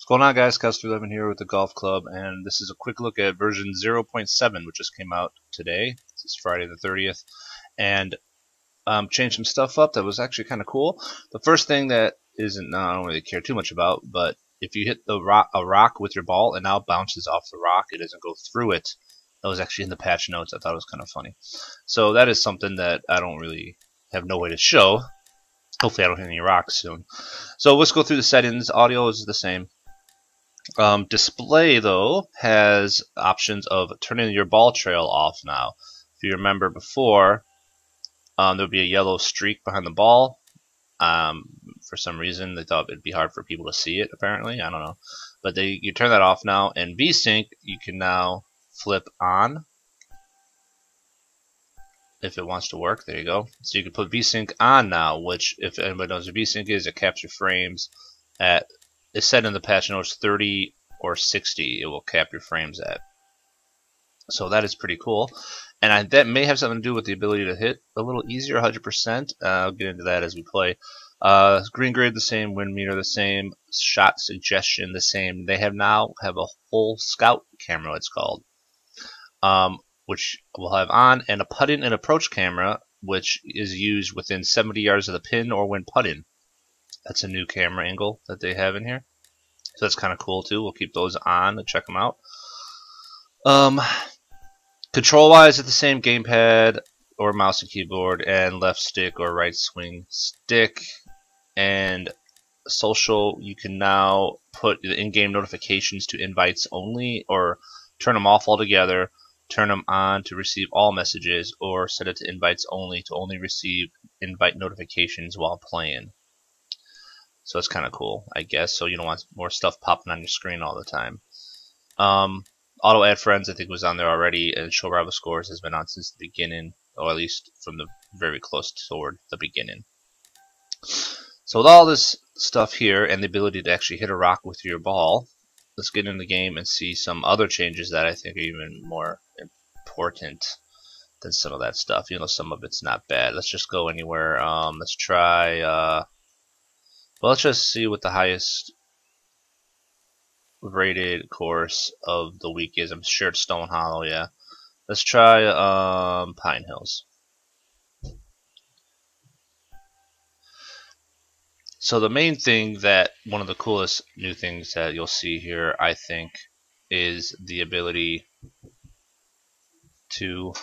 What's going on, guys? Cast11 here with the Golf Club, and this is a quick look at version 0.7, which just came out today. This is Friday the 30th, and changed some stuff up that was actually kind of cool. The first thing that isn't, I don't really care too much about, but if you hit a rock with your ball and now it bounces off the rock, it doesn't go through it. That was actually in the patch notes. I thought it was kind of funny. So that is something that I don't really have no way to show. Hopefully I don't hit any rocks soon. So let's go through the settings. Audio is the same. Display, though, has options of turning your ball trail off now. If you remember before, there would be a yellow streak behind the ball. For some reason, they thought it'd be hard for people to see it, apparently. I don't know. But you turn that off now. And VSync, you can now flip on if it wants to work. There you go. So you can put VSync on now, which, if anybody knows what VSync is, it captures frames at, it's set in the patch notes 30 or 60. It will cap your frames at. So that is pretty cool. And that may have something to do with the ability to hit a little easier, 100%. I'll get into that as we play. Green grid the same, wind meter the same, shot suggestion the same. They now have a whole scout camera, it's called, which we'll have on, and a putting and approach camera, which is used within 70 yards of the pin or when putting. That's a new camera angle that they have in here. So that's kind of cool too. We'll keep those on and check them out. Control-wise, it's the same gamepad or mouse and keyboard, and left stick or right swing stick. And social, you can now put the in-game notifications to invites only, or turn them off altogether, turn them on to receive all messages, or set it to invites only to only receive invite notifications while playing. So it's kind of cool, I guess, so you don't want more stuff popping on your screen all the time. Auto add friends, I think, was on there already, and show rival scores has been on since the beginning, or at least from the very close toward the beginning. So with all this stuff here, and the ability to actually hit a rock with your ball, let's get in the game and see some other changes that I think are even more important than some of that stuff. You know, some of it's not bad. Let's just go anywhere. Let's try, well, let's just see what the highest rated course of the week is. I'm sure it's Stone Hollow, yeah. Let's try Pine Hills. So the main thing that, one of the coolest new things that you'll see here, I think, is the ability to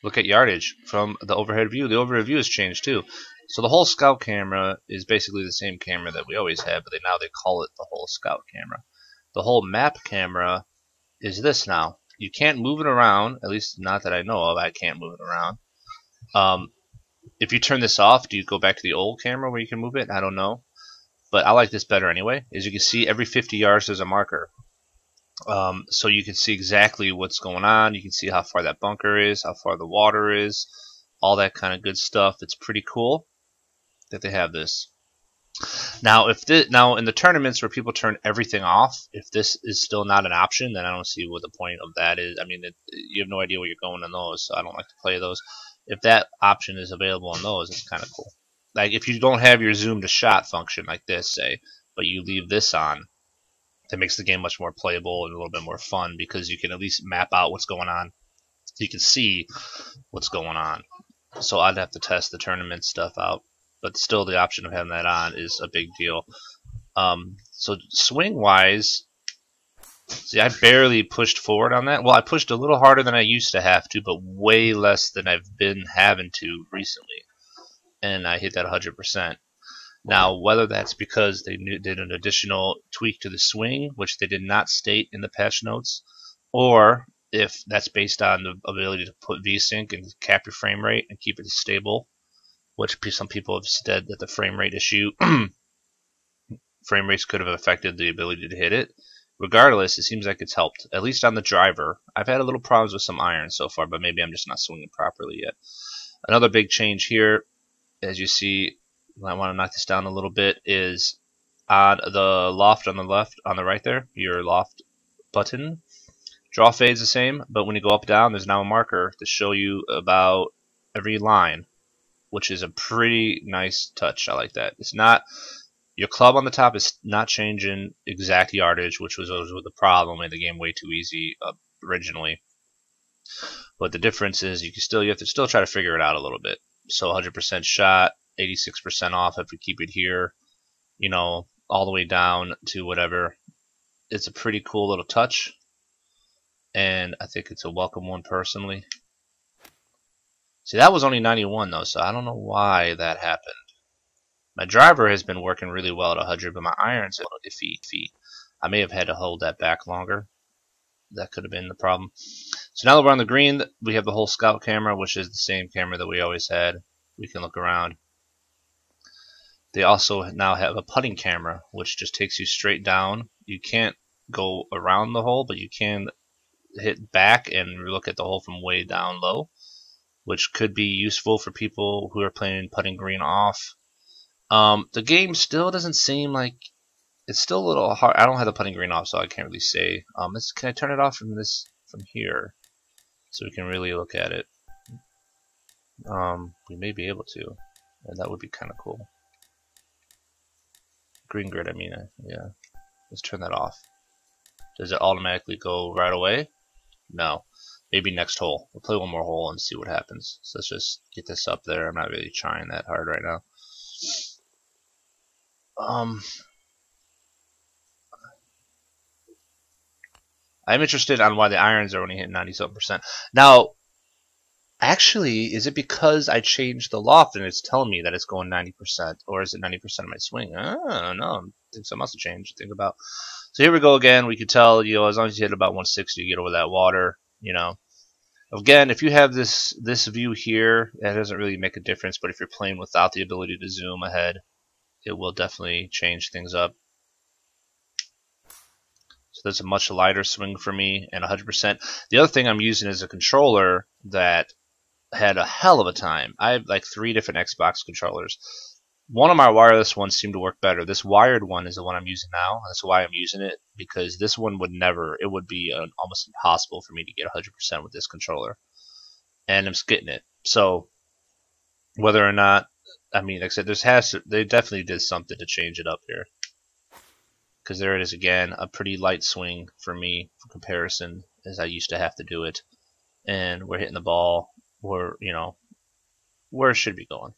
look at yardage from the overhead view. The overhead view has changed too. So the whole scout camera is basically the same camera that we always have, but now they call it the whole scout camera. The whole map camera is this now. You can't move it around, at least not that I know of. I can't move it around. If you turn this off, do you go back to the old camera where you can move it? I don't know. But I like this better anyway. As you can see, every 50 yards there's a marker. So you can see exactly what's going on. You can see how far that bunker is, how far the water is, all that kind of good stuff. It's pretty cool that they have this. Now, now in the tournaments where people turn everything off, if this is still not an option, then I don't see what the point of that is. I mean, you have no idea where you're going in those, so I don't like to play those. If that option is available on those, it's kind of cool. Like if you don't have your zoom to shot function like this, say, but you leave this on, that makes the game much more playable and a little bit more fun, because you can at least map out what's going on. You can see what's going on. So I'd have to test the tournament stuff out, but still the option of having that on is a big deal. So swing-wise, see, I barely pushed forward on that. Well, I pushed a little harder than I used to have to, but way less than I've been having to recently. And I hit that 100%. Now, whether that's because they did an additional tweak to the swing, which they did not state in the patch notes, or if that's based on the ability to put VSync and cap your frame rate and keep it stable, which some people have said that the frame rate issue, frame rates could have affected the ability to hit it. Regardless, it seems like it's helped, at least on the driver. I've had a little problems with some irons so far, but maybe I'm just not swinging properly yet. Another big change here, as you see, I want to knock this down a little bit, is on the loft on the left, on the right there, your loft button. Draw fade's the same, but when you go up down, there's now a marker to show you about every line which is a pretty nice touch. I like that. It's not, your club on the top is not changing exact yardage, which was always the problem. Made the game way too easy originally. But the difference is you have to still try to figure it out a little bit. So 100% shot, 86% off if we keep it here, you know, all the way down to whatever. It's a pretty cool little touch, and I think it's a welcome one personally. See, that was only 91 though, so I don't know why that happened. My driver has been working really well at 100, but my irons at defeat. I may have had to hold that back longer. That could have been the problem. So now that we're on the green, we have the whole scout camera, which is the same camera that we always had. We can look around. They also now have a putting camera, which just takes you straight down. You can't go around the hole, but you can hit back and look at the hole from way down low, which could be useful for people who are playing putting green off. The game still doesn't seem like, it's still a little hard. I don't have the putting green off, so I can't really say. Can I turn it off from here, so we can really look at it? We may be able to, and that would be kind of cool. Green grid, I mean, yeah. Let's turn that off. Does it automatically go right away? No. Maybe next hole. We'll play one more hole and see what happens. So let's just get this up there. I'm not really trying that hard right now. I'm interested on why the irons are only hitting 97%. Now, actually, is it because I changed the loft and it's telling me that it's going 90%, or is it 90% of my swing? I don't know. I think something must have changed. Think about. So here we go again. We could tell, you know, as long as you hit about 160, you get over that water. You know, again, if you have this view here, that doesn't really make a difference. But if you're playing without the ability to zoom ahead, it will definitely change things up. So that's a much lighter swing for me, and 100%. The other thing I'm using is a controller that had a hell of a time. I have like 3 different Xbox controllers. One of my wireless ones seemed to work better. This wired one is the one I'm using now. That's why I'm using it, because this one would never, it would be almost impossible for me to get 100% with this controller. And I'm getting it. So whether or not, I mean, like I said, they definitely did something to change it up here. Because there it is again, a pretty light swing for me for comparison, as I used to have to do it. And we're hitting the ball where, you know, where it should be going.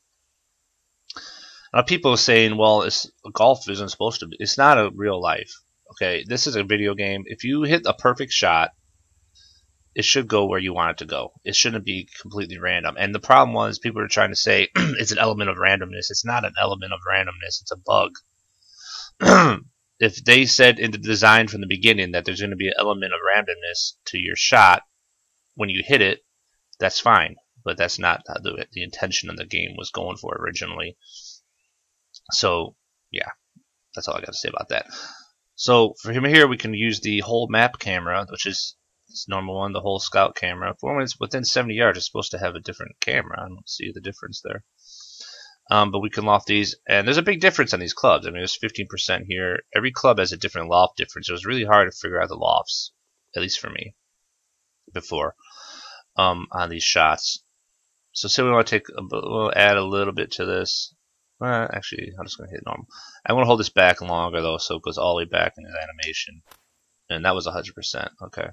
Now people are saying, well, golf isn't supposed to be. It's not a real life. Okay, this is a video game. If you hit a perfect shot, it should go where you want it to go. It shouldn't be completely random. And the problem was, people are trying to say it's an element of randomness. It's not an element of randomness. It's a bug. If they said in the design from the beginning that there's going to be an element of randomness to your shot when you hit it, that's fine. But that's not how the intention of the game was going for originally. So, yeah, that's all I got to say about that. So, for him here, we can use the whole map camera, which is this normal one, the whole scout camera. For when it's within 70 yards, it's supposed to have a different camera. I don't see the difference there. But we can loft these, and there's a big difference on these clubs. I mean, there's 15% here. Every club has a different loft difference. It was really hard to figure out the lofts, at least for me, before, on these shots. So say we want to we'll add a little bit to this. Actually, I'm just going to hit normal. I want to hold this back longer, though, so it goes all the way back into the animation. And that was 100%. Okay.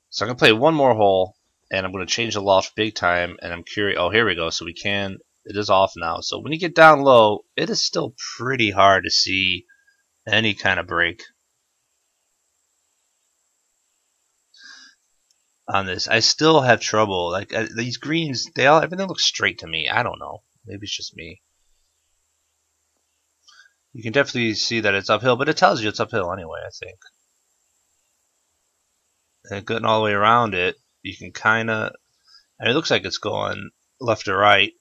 So I'm going to play one more hole, and I'm going to change the loft big time, and I'm curious. Oh, here we go. So it is off now. So when you get down low, it is still pretty hard to see any kind of break on this. I still have trouble. Like these greens, everything looks straight to me. I don't know. Maybe it's just me. You can definitely see that it's uphill, but it tells you it's uphill anyway, I think. And getting all the way around it, you can kind of, and it looks like it's going left to right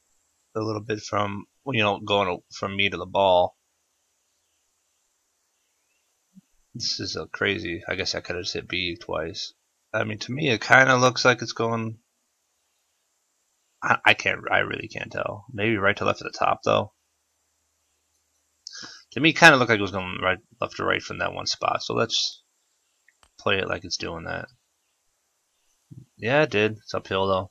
a little bit from, you know, going from me to the ball. This is a crazy. I guess I could have just hit B twice. I mean, to me, it kind of looks like it's going. I really can't tell. Maybe right to left at the top, though. To me, it kind of looked like it was going right, left to right from that one spot. So let's play it like it's doing that. Yeah, it did. It's uphill, though.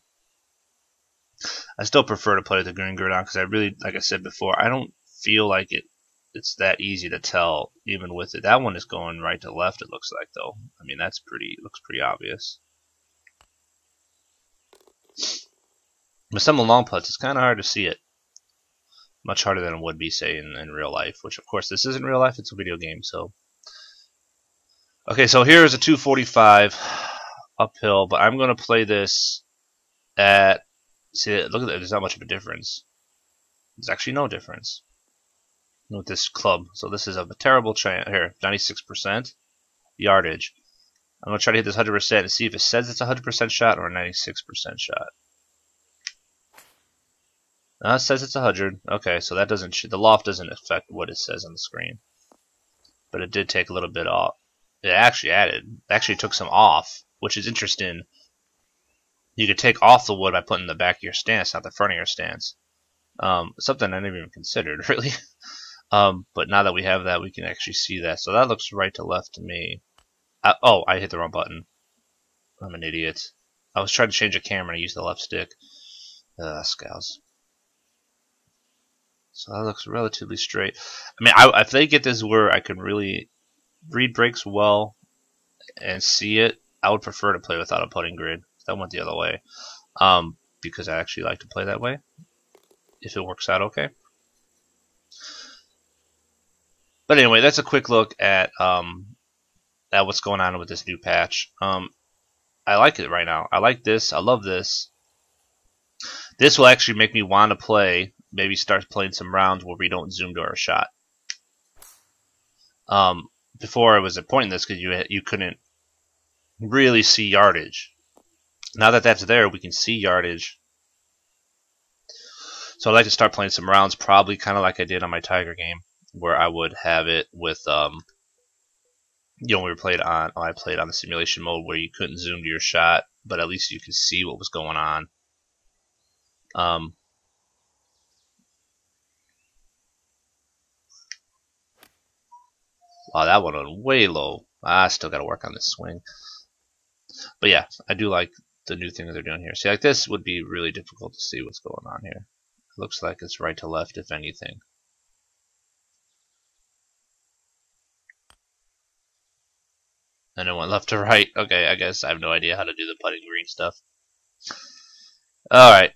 I still prefer to play the green grid on because I really, like I said before, I don't feel like it's that easy to tell even with it. That one is going right to left, it looks like, though. I mean, looks pretty obvious. With some of the long putts, it's kind of hard to see it. Much harder than it would be, say, in real life, which, of course, this isn't real life. It's a video game, so. Okay, so here's a 245 uphill, but I'm going to play this at, see, look at that, there's not much of a difference. There's actually no difference with this club. So this is a terrible chance. Here, 96% yardage. I'm going to try to hit this 100% and see if it says it's a 100% shot or a 96% shot. It says it's 100. Okay, so that doesn't, the loft doesn't affect what it says on the screen. But it did take a little bit off. It actually took some off, which is interesting. You could take off the wood by putting the back of your stance, not the front of your stance. Something I never even considered, really. But now that we have that, we can actually see that. So that looks right to left to me. Oh, I hit the wrong button. I'm an idiot. I was trying to change a camera and I used the left stick. Scows. So that looks relatively straight. I mean, if they get this where I can really read breaks well and see it, I would prefer to play without a putting grid. That went the other way. Because I actually like to play that way. If it works out okay. But anyway, that's a quick look at what's going on with this new patch. I like it right now. I like this. I love this. This will actually make me want to play. Maybe start playing some rounds where we don't zoom to our shot. Before I was pointing this because you couldn't really see yardage. Now that that's there, we can see yardage. So I'd like to start playing some rounds, probably kind of like I did on my Tiger game, where I would have it with, you know, I played on the simulation mode where you couldn't zoom to your shot, but at least you could see what was going on. Wow, that one went way low. I still got to work on this swing. But yeah, I do like the new thing that they're doing here. See, like this would be really difficult to see what's going on here. It looks like it's right to left, if anything. And it went left to right. Okay, I guess I have no idea how to do the putting green stuff. Alright.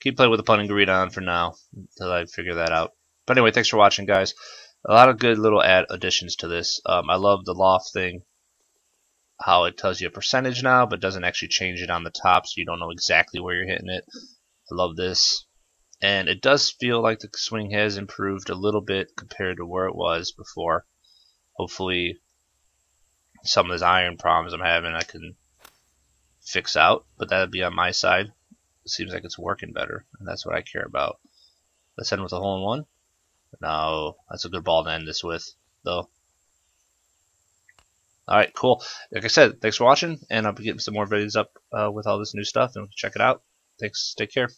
Keep playing with the putting green on for now until I figure that out. But anyway, thanks for watching, guys. A lot of good little additions to this. I love the loft thing. How it tells you a percentage now, but doesn't actually change it on the top, so you don't know exactly where you're hitting it. I love this. And it does feel like the swing has improved a little bit compared to where it was before. Hopefully, some of these iron problems I'm having I can fix out, but that would be on my side. It seems like it's working better, and that's what I care about. Let's end with a hole-in-one. No, that's a good ball to end this with, though. Alright, cool. Like I said, thanks for watching, and I'll be getting some more videos up with all this new stuff, and check it out. Thanks, take care.